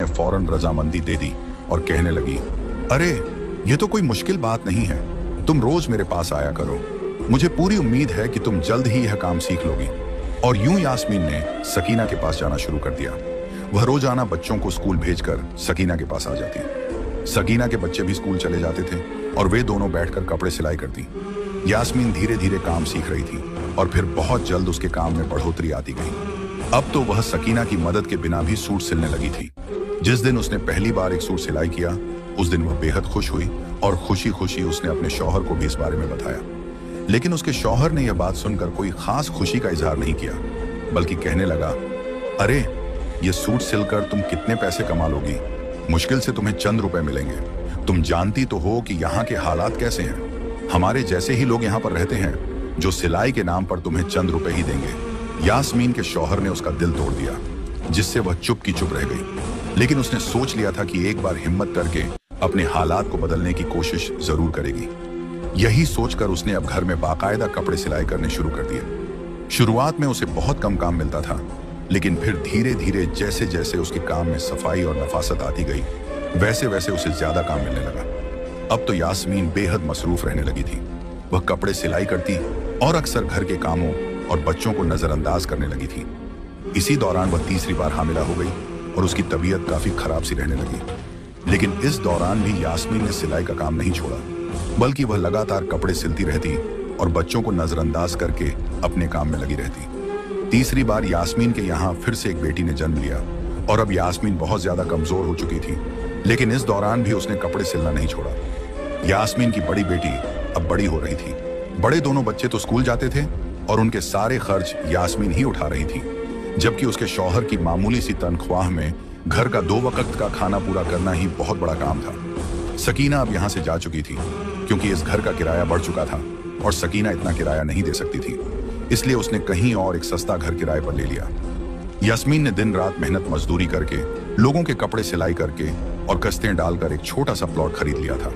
फौरन रजामंदी दे दी और कहने लगी, अरे ये तो कोई मुश्किल बात नहीं है, तुम रोज मेरे पास आया करो, मुझे पूरी उम्मीद है कि तुम जल्द ही यह काम सीख लोगी। और यूं यास्मीन ने सकीना के पास जाना शुरू कर दिया। वह रोजाना बच्चों को स्कूल भेजकर सकीना के पास आ जाती। सकीना के बच्चे भी स्कूल चले जाते थे और वे दोनों बैठकर कपड़े सिलाई करती। यास्मीन धीरे धीरे काम सीख रही थी और फिर बहुत जल्द उसके काम में बढ़ोतरी आती गई। अब तो वह सकीना की मदद के बिना भी सूट सिलने लगी थी। जिस दिन उसने पहली बार एक सूट सिलाई किया, उस दिन वह बेहद खुश हुई और खुशी खुशी उसने अपने शौहर को भी इस बारे में बताया। लेकिन उसके शौहर ने यह बात सुनकर कोई खास खुशी का इजहार नहीं किया, बल्कि कहने लगा, अरे ये सूट सिलकर तुम कितने पैसे कमा लोगी, मुश्किल से तुम्हें चंद रुपए मिलेंगे। तुम जानती तो हो कि यहाँ के हालात कैसे हैं, हमारे जैसे ही लोग यहाँ पर रहते हैं जो सिलाई के नाम पर तुम्हें चंद रुपए ही देंगे। यास्मीन के शौहर ने उसका दिल तोड़ दिया, जिससे वह चुप की चुप रह गई। लेकिन उसने सोच लिया था कि एक बार हिम्मत करके अपने हालात को बदलने की कोशिश जरूर करेगी। यही सोचकर उसने अब घर में बाकायदा कपड़े सिलाई करने शुरू कर दिए। शुरुआत में उसे बहुत कम काम मिलता था, लेकिन फिर धीरे धीरे जैसे जैसे उसके काम में सफाई और नफासत आती गई, वैसे वैसे उसे ज्यादा काम मिलने लगा। अब तो यास्मीन बेहद मसरूफ रहने लगी थी। वह कपड़े सिलाई करती और अक्सर घर के कामों और बच्चों को नजरअंदाज करने लगी थी। इसी दौरान वह तीसरी बार हामिला हो गई और उसकी तबीयत काफी खराब सी रहने लगी। लेकिन इस दौरान भी यास्मीन ने सिलाई का काम नहीं छोड़ा, बल्कि वह लगातार कपड़े सिलती रहती और बच्चों को नजरअंदाज करके अपने काम में लगी रहती। तीसरी बार यास्मीन के यहाँ फिर से एक बेटी ने जन्म लिया और अब यास्मीन बहुत ज्यादा कमजोर हो चुकी थी, लेकिन इस दौरान भी उसने कपड़े सिलना नहीं छोड़ा। यास्मीन की बड़ी बेटी अब बड़ी हो रही थी। बड़े दोनों बच्चे तो स्कूल जाते थे और उनके सारे खर्च यास्मीन ही उठा रही थी, जबकि उसके शौहर की मामूली सी तनख्वाह में घर का 2 वक्त का खाना पूरा करना ही बहुत बड़ा काम था। सकीना अब यहाँ से जा चुकी थी, क्योंकि इस घर का किराया बढ़ चुका था और सकीना इतना किराया नहीं दे सकती थी, इसलिए उसने कहीं और एक सस्ता घर किराए पर ले लिया। यास्मीन ने दिन रात मेहनत मजदूरी करके, लोगों के कपड़े सिलाई करके और कस्तें डालकर एक छोटा सा प्लॉट खरीद लिया था।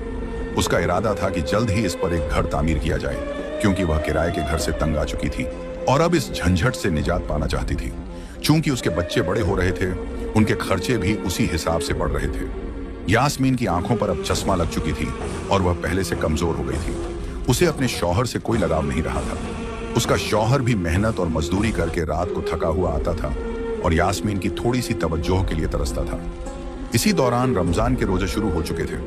उसका इरादा था कि जल्द ही इस पर एक घर तामीर किया जाए, क्योंकि वह किराए के घर से तंग आ चुकी थी और अब इस झंझट से निजात पाना चाहती थी। चूंकि उसके बच्चे बड़े हो रहे थे, उनके खर्चे भी उसी हिसाब से बढ़ रहे थे। यास्मीन की आंखों पर अब चश्मा लग चुकी थी और वह पहले से कमजोर हो गई थी। उसे अपने शौहर से कोई लगाव नहीं रहा था। उसका शौहर भी मेहनत और मजदूरी करके रात को थका हुआ आता था और यास्मीन की थोड़ी सी तवज्जो के लिए तरसता था। इसी दौरान रमजान के रोजे शुरू हो चुके थे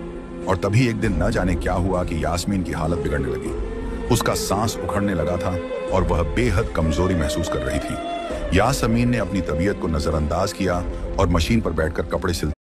और तभी एक दिन न जाने क्या हुआ कि यास्मीन की हालत बिगड़ने लगी। उसका सांस उखड़ने लगा था और वह बेहद कमजोरी महसूस कर रही थी। यास्मीन ने अपनी तबीयत को नजरअंदाज किया और मशीन पर बैठकर कपड़े सिलती